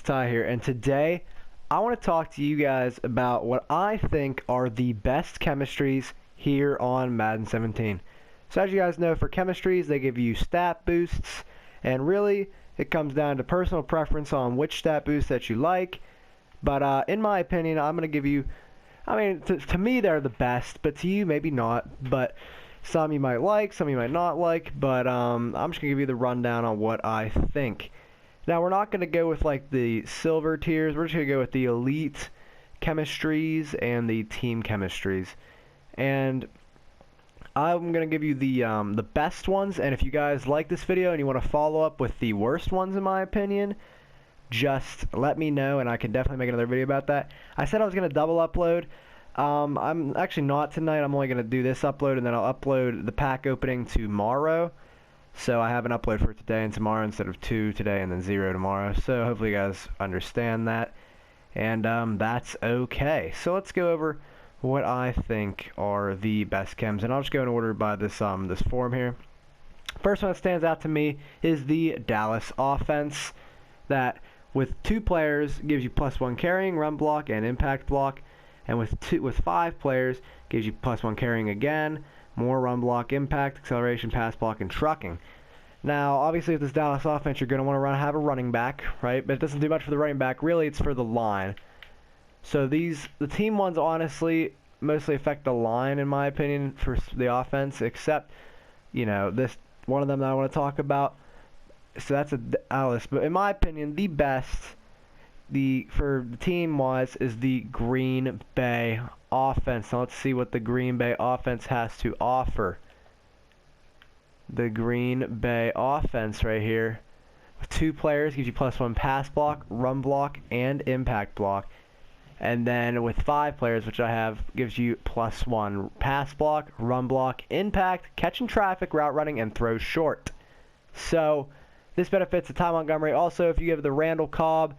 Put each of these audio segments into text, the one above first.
Ty here, and today I want to talk to you guys about what I think are the best chemistries here on Madden 17. So as you guys know, for chemistries, they give you stat boosts, and really it comes down to personal preference on which stat boost that you like. But in my opinion, I'm going to give you, to me they're the best, but to you maybe not. But some you might like, some you might not like, but I'm just going to give you the rundown on what I think. Now, we're not going to go with like the silver tiers. We're just going to go with the elite chemistries and the team chemistries. And I'm going to give you the best ones. And if you guys like this video and you want to follow up with the worst ones, in my opinion, just let me know, and I can definitely make another video about that. I said I was going to double upload. I'm actually not tonight. I'm only going to do this upload, and then I'll upload the pack opening tomorrow. So I have an upload for today and tomorrow instead of 2 today and then 0 tomorrow. So hopefully you guys understand that. And that's okay. So let's go over what I think are the best chems. And I'll just go in order by this this form here. First one that stands out to me is the Dallas offense. That with 2 players gives you +1 carrying, run block, and impact block. And with 5 players gives you +1 carrying again, more run block, impact, acceleration, pass block, and trucking. Now, obviously, with this Dallas offense, you're going to want to have a running back, right? But it doesn't do much for the running back. Really, it's for the line. So the team ones, honestly, mostly affect the line, in my opinion, for the offense, except, this one of them that I want to talk about. So that's a Dallas. But in my opinion, the best for the team-wise is the Green Bay offense. Now let's see what the Green Bay offense has to offer. The Green Bay offense right here, with 2 players, gives you +1 pass block, run block, and impact block. And then with 5 players, which I have, gives you +1 pass block, run block, impact, catching traffic, route running, and throw short. So this benefits the Ty Montgomery. Also, if you give the Randall Cobb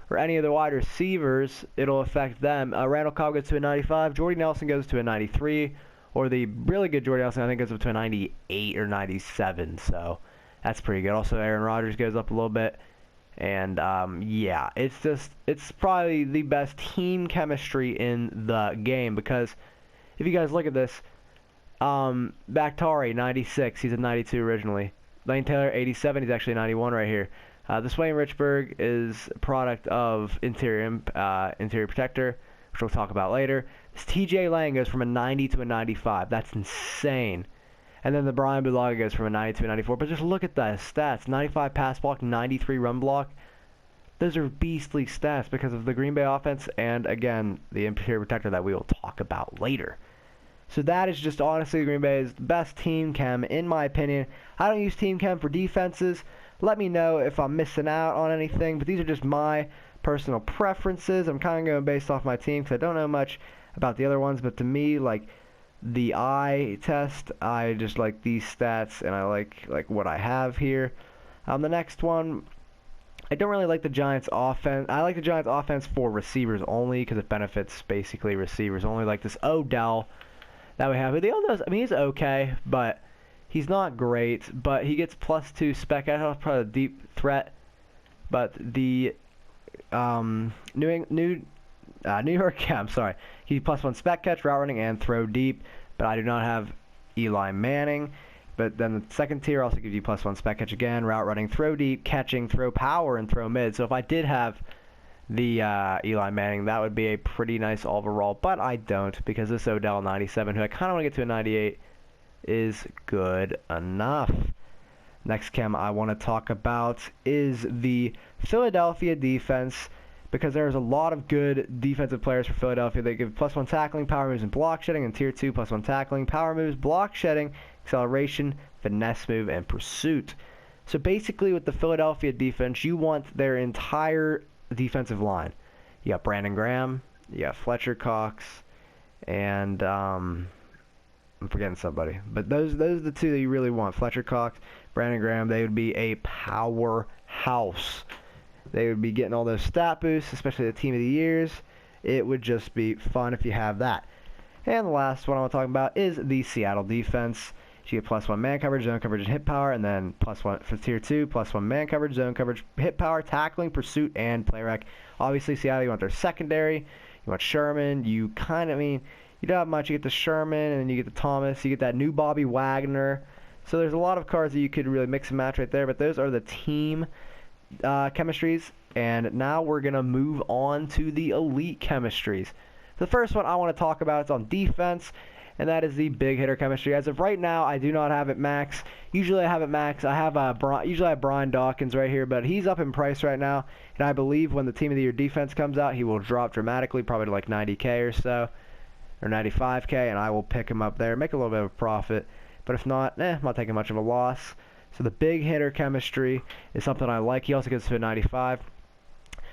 or any of the wide receivers, it'll affect them. Randall Cobb goes to a 95, Jordy Nelson goes to a 93, or the really good Jordy Nelson, I think, goes up to a 98 or 97, so that's pretty good. Also, Aaron Rodgers goes up a little bit, and yeah, it's probably the best team chemistry in the game, because if you guys look at this, Bakhtiari, 96, he's a 92 originally. Lane Taylor, 87, he's actually a 91 right here. This Wayne Richburg is a product of interior protector, which we'll talk about later. This TJ Lang goes from a 90 to a 95. That's insane. And then the Brian Bulaga goes from a 90 to a 94. But just look at the stats. 95 pass block, 93 run block. Those are beastly stats because of the Green Bay offense and, again, the interior protector that we will talk about later. So that is just honestly Green Bay's best team chem, in my opinion. I don't use team chem for defenses. Let me know if I'm missing out on anything, but these are just my personal preferences. I'm kind of going based off my team because I don't know much about the other ones, but to me, like the eye test, I just like these stats, and I like what I have here. The next one, I don't really like the Giants offense. I like the Giants offense for receivers only because it benefits basically receivers only, like this Odell that we have. The Odell's, he's okay, but he's not great, but he gets +2 spec. I know it's probably a deep threat, but the New York, I'm sorry, he's +1 spec catch, route running, and throw deep. But I do not have Eli Manning. But then the second tier also gives you +1 spec catch again, route running, throw deep, catching, throw power, and throw mid. So if I did have the Eli Manning, that would be a pretty nice overall. But I don't, because this Odell 97, who I kind of want to get to a 98, is good enough. Next chem I want to talk about is the Philadelphia defense, because there's a lot of good defensive players for Philadelphia. They give +1 tackling, power moves, and block shedding, and tier 2 +1 tackling, power moves, block shedding, acceleration, finesse move, and pursuit. So basically with the Philadelphia defense, you want their entire defensive line. You got Brandon Graham, you got Fletcher Cox, and I'm forgetting somebody, but those are the 2 that you really want. Fletcher Cox, Brandon Graham. They would be a powerhouse. They would be getting all those stat boosts, especially the team of the years. It would just be fun if you have that. And the last one I want to talk about is the Seattle defense. So you get +1 man coverage, zone coverage, and hit power, and then +1 for tier 2, +1 man coverage, zone coverage, hit power, tackling, pursuit, and play rec. Obviously, Seattle, you want their secondary. You want Sherman. You kind of, you don't have much. You get the Sherman, and then you get the Thomas. You get that new Bobby Wagner. So there's a lot of cards that you could really mix and match right there, but those are the team chemistries. And now we're going to move on to the elite chemistries. The first one I want to talk about is on defense, and that is the big hitter chemistry. As of right now, I do not have it max. Usually I have it max. I have usually I have Brian Dawkins right here, but he's up in price right now, and I believe when the Team of the Year defense comes out, he will drop dramatically, probably to like 90K or so, or 95K, and I will pick him up there, make a little bit of a profit. But if not, I'm not taking much of a loss. So the big hitter chemistry is something I like. He also gets to a 95.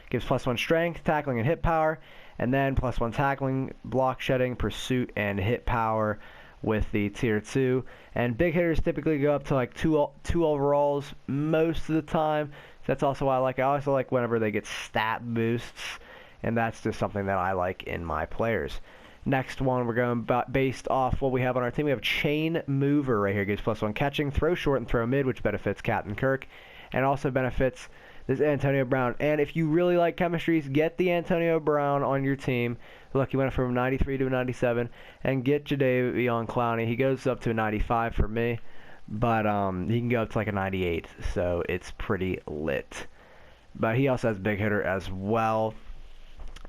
Gives +1 strength, tackling, and hit power. And then +1 tackling, block shedding, pursuit, and hit power with the tier 2. And big hitters typically go up to like two overalls most of the time. So that's also why I like it. I also like whenever they get stat boosts. And that's just something that I like in my players. Next one, we're going based off what we have on our team. We have Chain Mover right here. Gives +1 catching, throw short, and throw mid, which benefits Captain Kirk. And also benefits this Antonio Brown. And if you really like chemistries, get the Antonio Brown on your team. Look, he went from 93 to a 97. And get Jadeveon Clowney. He goes up to a 95 for me. But he can go up to like a 98. So it's pretty lit. But he also has big hitter as well.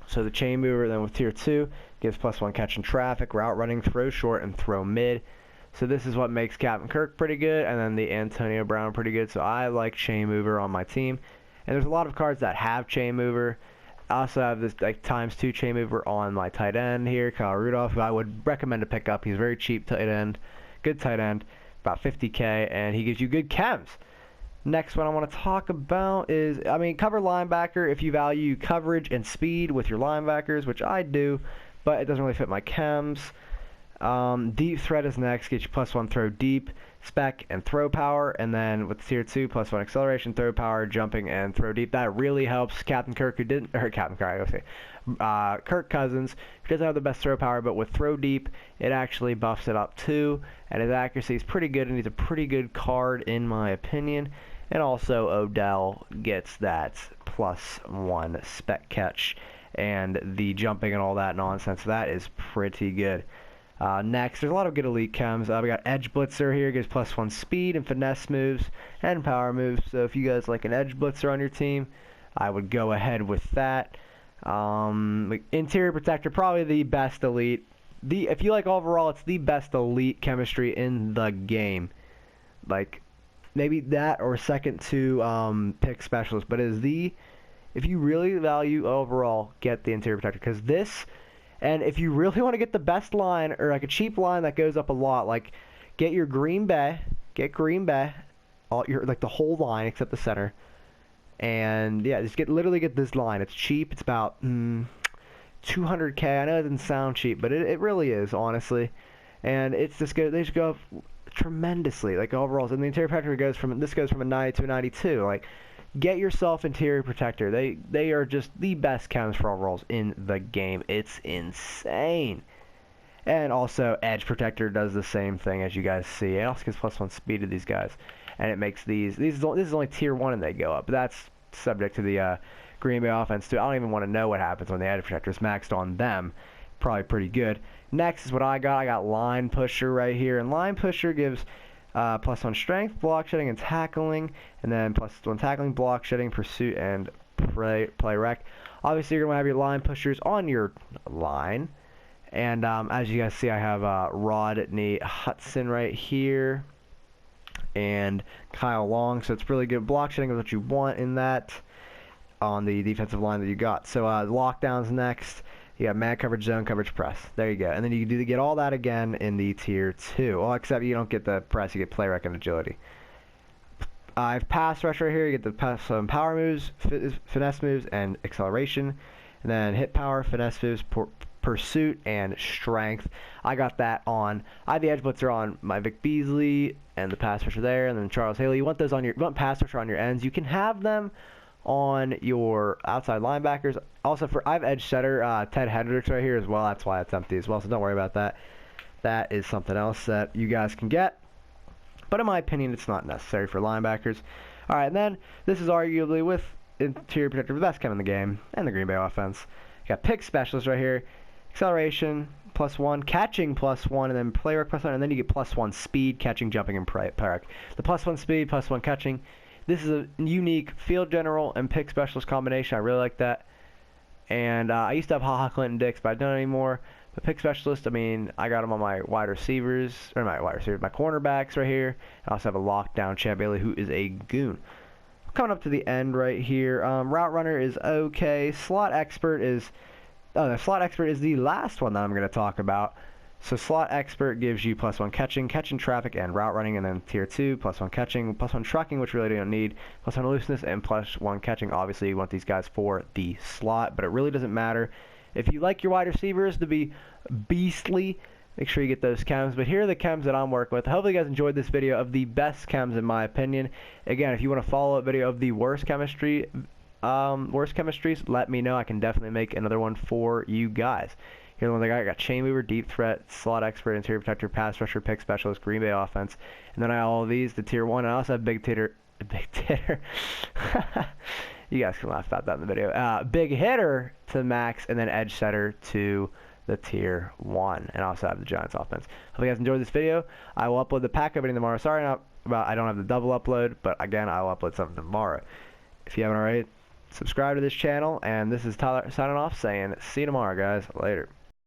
So the Chain Mover then with tier 2 gives +1 catch in traffic, route running, throw short, and throw mid. So this is what makes Captain Kirk pretty good, and then the Antonio Brown pretty good. So I like Chain Mover on my team. And there's a lot of cards that have Chain Mover. I also have this like ×2 Chain Mover on my tight end here, Kyle Rudolph, who I would recommend to pick up. He's very cheap tight end, good tight end, about 50K, and he gives you good chems. Next one I want to talk about is, cover linebacker if you value coverage and speed with your linebackers, which I do, but it doesn't really fit my chems. Deep threat is next, get you +1 throw deep, spec, and throw power, and then with tier 2, +1 acceleration, throw power, jumping, and throw deep. That really helps Captain Kirk, Kirk Cousins, who doesn't have the best throw power, but with throw deep, it actually buffs it up too, and his accuracy is pretty good, and he's a pretty good card in my opinion. And also Odell gets that +1 spec catch, and the jumping and all that nonsense. That is pretty good. Next, there's a lot of good elite chems. We got Edge Blitzer here, gives +1 speed and finesse moves and power moves. So if you guys like an Edge Blitzer on your team, I would go ahead with that. Interior Protector, probably the best elite. If you like overall, it's the best elite chemistry in the game. Like, maybe that or second to pick Specialist, but if you really value overall, get the Interior Protector, because this. And if you really want to get the best line, or like a cheap line that goes up a lot, like get your Green Bay, like the whole line except the center, and yeah, just literally get this line. It's cheap. It's about 200K. I know it doesn't sound cheap, but it really is, honestly. And it's just good. They just go up tremendously, like overalls. And the Interior Protector goes from a 90 to a 92, like. Get yourself Interior Protector. They are just the best chems for overalls in the game. It's insane. And also Edge Protector does the same thing, as you guys see. It also gives +1 speed to these guys, and it makes this is only tier 1 and they go up. But that's subject to the Green Bay offense too. I don't even want to know what happens when the Edge Protector is maxed on them. Probably pretty good. Next is what I got. I got Line Pusher right here, and Line Pusher gives +1 strength, block shedding, and tackling, and then +1 tackling, block shedding, pursuit, and play rec. Obviously, you're going to have your line pushers on your line, and as you guys see, I have Rodney Hudson right here, and Kyle Long, so it's really good. Block shedding is what you want in that on the defensive line that you got. So lockdowns next. You got man coverage, zone coverage, press. There you go. And then you do get all that again in the tier 2. Well, except you don't get the press, you get play rec and agility. I have pass rush right here. You get the power moves, finesse moves, and acceleration. And then hit power, finesse moves, pursuit, and strength. I got that on. I have the Edge Blitzer on my Vic Beasley and the pass rusher there, and then Charles Haley. You want those on you want pass rusher on your ends. You can have them on your outside linebackers. Also, I have edge setter Ted Hendricks right here as well. That's why it's empty as well, so don't worry about that. That is something else that you guys can get. but in my opinion, it's not necessary for linebackers. All right, and then this is arguably, with interior protector, the best chem in the game, and the Green Bay offense. You got pick specialist right here, acceleration +1, catching +1, and then play work +1, and then you get +1 speed, catching, jumping, and park. The +1 speed, +1 catching. This is a unique field general and pick specialist combination. I really like that. And I used to have HaHa Clinton Dix, but I don't anymore. But pick specialist, I mean, I got them on my wide receivers, or my cornerbacks right here. I also have a lockdown Champ Bailey, who is a goon. Coming up to the end right here, route runner is okay. Slot expert is, the slot expert is the last one that I'm going to talk about. So slot expert gives you +1 catching traffic, and route running, and then tier 2, +1 catching, +1 trucking, which really don't need, +1 looseness, and +1 catching. Obviously, you want these guys for the slot, but it really doesn't matter. If you like your wide receivers to be beastly, make sure you get those chems. But here are the chems that I'm working with. Hopefully you guys enjoyed this video of the best chems in my opinion. Again, if you want to follow a video of the worst chemistries, let me know. I can definitely make another one for you guys. Here's the one I got chain mover, deep threat, slot expert, interior protector, pass rusher, pick specialist, Green Bay offense. And then I have all of these, the tier 1, and I also have big titter. You guys can laugh about that in the video. Big hitter to max, and then edge setter to the tier 1. And I also have the Giants offense. Hope you guys enjoyed this video. I will upload the pack opening tomorrow. Sorry I don't have the double upload, but again, I will upload something tomorrow. If you haven't already, subscribe to this channel. And this is Tyler signing off, saying see you tomorrow, guys. Later.